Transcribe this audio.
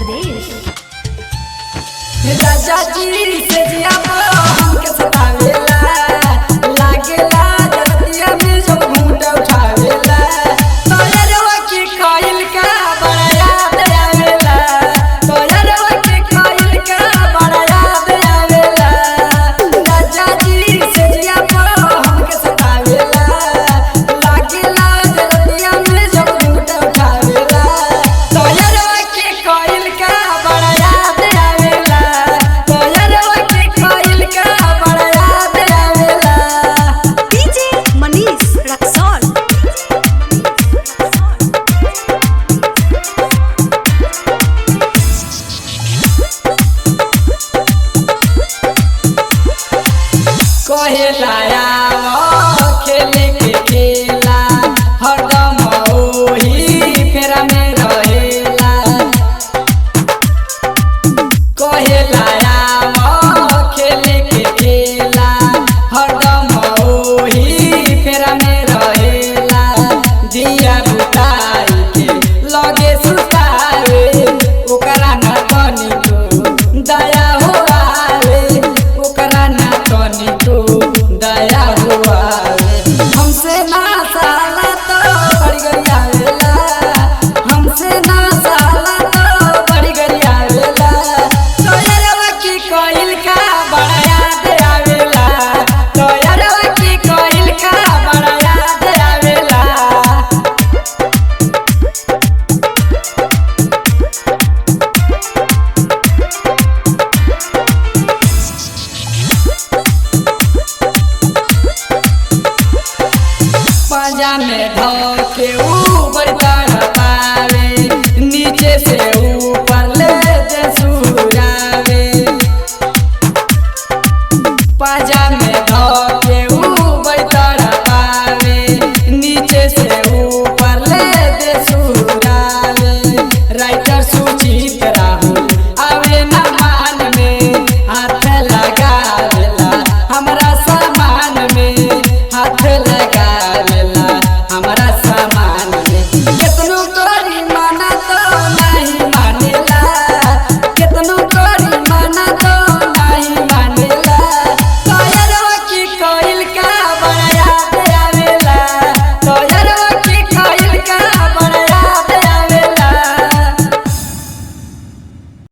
प्रदेश। राजा जी से जिया हमके सतावेला लागेला जतिया में जब घूंटा उठावेला तोयरवा के खाइल का बड़ा याद आवेला तोयरवा के खाइल का बड़ा याद आवेला राजा जी से जिया हमके सतावेला लागेला जतिया में जब घूंटा उठावेला तोयरवा के खाइल का बड़ा याद आवेला तोयरवा के खाइल का बड़ा याद आवेला। डीजे मनीष रक्सौल। कहेला